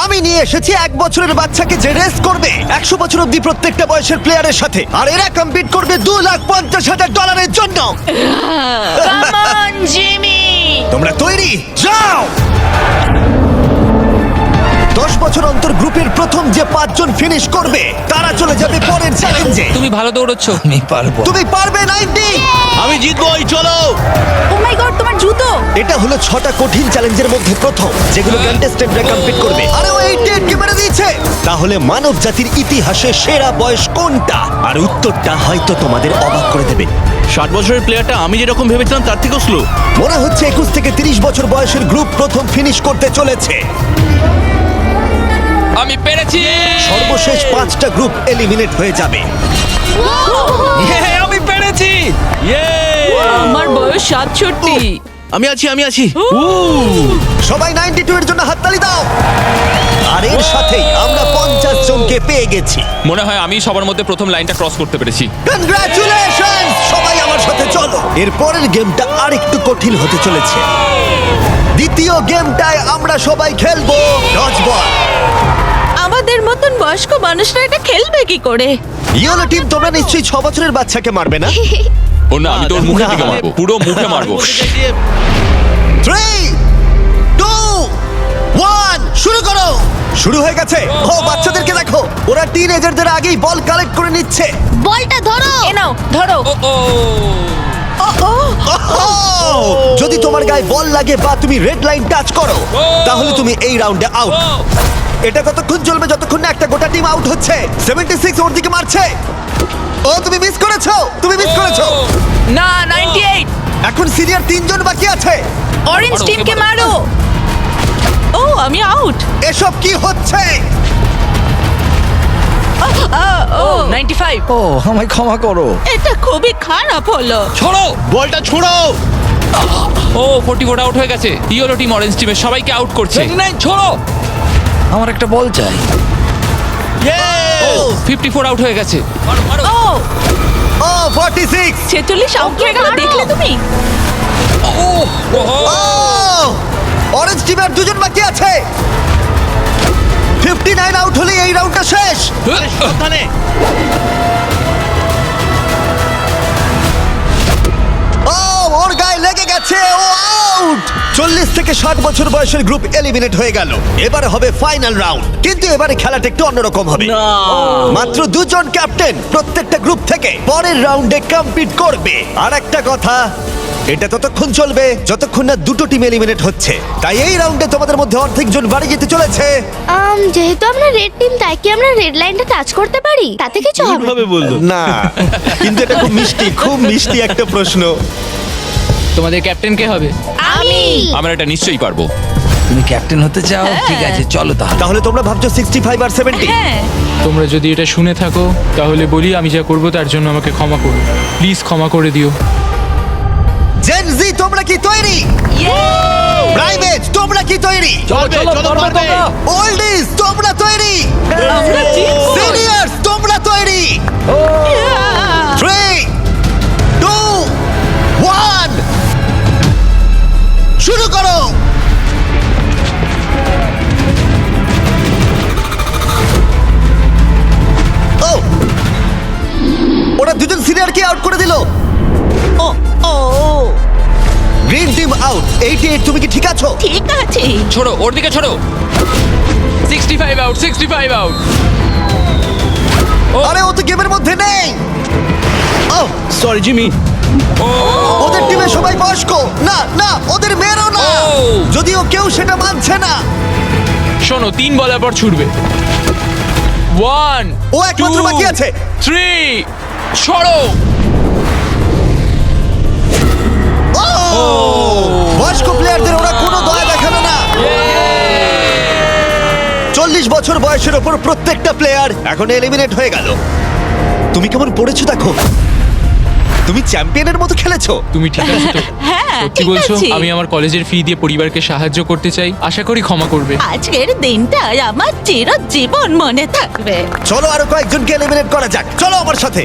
আমি নিয়ে এসেছি 1 বছরের বাচ্চাকে যে রেস করবে 100 বছর অব্দি প্রত্যেকটা বয়সের প্লেয়ারের সাথে, আর এরা কম্পিট করবে $2,50,000 জন্য। Come on Jimmy. তোমরা তৈরি? যাও। 10 বছর অন্তর গ্রুপের প্রথম যে 5 জন ফিনিশ করবে তারা চলে যাবে পরের চ্যালেঞ্জে। তুমি ভালো দৌড়চ্ছ। আমি পারবো। তুমি পারবে 90। আমি জিতবই, চলো। ও মাই গড, তোমার জুতো। এটা হলো 6টা কঠিন চ্যালেঞ্জের মধ্যে প্রথম, যেগুলো কন্টেস্টেন্টরা কমপ্লিট করবে। আরে ও 88 কে মেরে দিয়েছে। তাহলে মানব জাতির ইতিহাসে সেরা বয়স কোনটা? আর উত্তরটা হয়তো তোমাদের অবাক করে দেবে। 60 বছরের প্লেয়ারটা আমি যেরকম ভেবেছিলাম তার থেকেও স্লো। মনে হচ্ছে 21 থেকে 30 বছর বয়সের গ্রুপ প্রথম ফিনিশ করতে চলেছে। আমি পেরেছি। সর্বশেষ 5টা গ্রুপ এলিমিনেট হয়ে যাবে। আমি পেরেছি। আমার বয়স 67। আমি আছি। সবাই 92 এর জন্য হাততালি দাও। আর এর সাথেই আমরা 50 জনকে পেয়ে গেছি। মনে হয় আমি সবার মধ্যে প্রথম লাইনটা ক্রস করতে পেরেছি। কনগ্রাচুলেশনস! সবাই আমার সাথে চলো। এর পরের গেমটা আরেকটু কঠিন হতে চলেছে। দ্বিতীয় গেমটায় আমরা সবাই খেলবো ডজ বল। আমাদের মতন বয়স্ক মানুষরা এটা খেলবে কি করে? ইয়েলো টিম, তোমরা নিশ্চয়ই 6 বছরের বাচ্চাকে মারবে না? ও না, আমি তোর মুখের দিকে মারবো, পুরো মুখে মারবো। 3, 2, 1 শুরু করো। শুরু হয়ে গেছে। ও বাচ্চাদেরকে দেখো, ওরা টিনেজারদের আগেই বল কালেক্ট করে নিচ্ছে। বলটা ধরো। এ নাও, ধরো। ও যদি তোমার গায়ে বল লাগে বা তুমি রেড লাইন টাচ করো, তাহলে তুমি এই রাউন্ডে আউট। এটা ততক্ষণ চলবে যতক্ষণ না একটা গোটা টিম আউট হচ্ছে। 76 ওর দিকে মারছে। ও তুমি মিস করেছো, না, 98। এখন সিনিয়র 3 জন বাকি আছে। অরেঞ্জ মারো, টিমকে ওকে মারো। মারো। ও, আমি আউট। এসব কি হচ্ছে? ও 95। ও আমায় ক্ষমা করো। এটা খুবই খারাপ হলো। ছড়ো। বলটা ছোড়ো। ও 44 আউট হয়ে গেছে। ইয়েলো টিম অরেঞ্জ টিমের সবাইকে আউট করছে। ছড়ো। আমার একটা বল চাই। 54 আউট হয়ে গেছে। ও ও 46। 46 আউট হয়ে গেল, দেখলে তুমি? অরেঞ্জ টিমের 2 জন বাকি আছে। 59 আউট হলে এই রাউন্ডটা শেষ। সাবধানে। ও ওর গায়ে লেগে গেছে, ও আউট। 40 থেকে 60 বছর বয়সের গ্রুপ এলিমিনেট হয়ে গেল। এবারে হবে ফাইনাল রাউন্ড, কিন্তু এবারে খেলাটা একটু অন্যরকম হবে। মাত্র 2 জন ক্যাপ্টেন প্রত্যেকটা গ্রুপ থেকে পরের রাউন্ডে কম্পিট করবে। আর একটা কথা, এটা ততক্ষণ চলবে যতক্ষণ না 2টো টিম এলিমিনেট হচ্ছে। তাই এই রাউন্ডে তোমাদের মধ্যে অর্ধেক জন বাড়ি যেতে চলেছে। যেহেতু আমরা রেড টিম, তাই কি আমরা রেড লাইনটা টাচ করতে পারি? তাতে কিছু হবে না? কিভাবে বললো? না, কিন্তু এটা খুব মিষ্টি একটা প্রশ্ন। তোমাদের ক্যাপ্টেন কে হবে? আমি। আমরা এটা নিশ্চয়ই পারবো। তুমি ক্যাপ্টেন হতে চাও? ঠিক আছে, চলো তাহলে। তাহলে তোমরা ভাবছো 65 আর 70? হ্যাঁ। তোমরা যদি এটা শুনে থাকো তাহলে বলি, আমি যা করব তার জন্য আমাকে ক্ষমা করো। প্লিজ ক্ষমা করে দিও। জেন জি, তোমরা কি তৈরি? প্রাইভেট, তোমরা কি তৈরি? চলো পারবে। ওল্ডিজ, তোমরা তৈরি? আমরা জিতবো। সিনিয়র্স, তোমরা তৈরি? 3, 2, 1 শুরু করো। ও, ওরা 2 জন সিনিয়রকে আউট করে দিল। ও ও গ্রিন টিম আউট। 88, তুমি কি ঠিক আছো? ঠিক আছে। ছোড়ো, ওর দিকে ছোড়ো। 65 আউট, 65 আউট। আরে ও তো গেমের মধ্যে নেই। ও, সরি জিমি। ওদের টিমে সবাই বয়স্ক। না না, ওদের মেয়েরও না। ও। যদিও কেউ সেটা মানছে না। শোনো, 3 বলার পর ছুটবে। 1, ও একমাত্র 2, বাকি আছে। 3 ছড়ো। ও, বয়স্ক প্লেয়ারদের ওরা কোনো দয়া দেখালো না। 40 বছর বয়সের ওপর প্রত্যেকটা প্লেয়ার এখন এলিমিনেট হয়ে গেল। তুমি কেমন পড়েছো দেখো। তুমি চ্যাম্পিয়নের মতো খেলেছো। তুমি ঠিক আছো তো? হ্যাঁ, সত্যি ঠিক বলছো? আছে। আমি আমার কলেজের ফি দিয়ে পরিবারকে সাহায্য করতে চাই, আশা করি ক্ষমা করবে। আজকের দিনটা আমার চিরজীবন মনে থাকবে। চলো আরো কয়েকজনকে এলিমিনেট করা যাক। চলো আমার সাথে।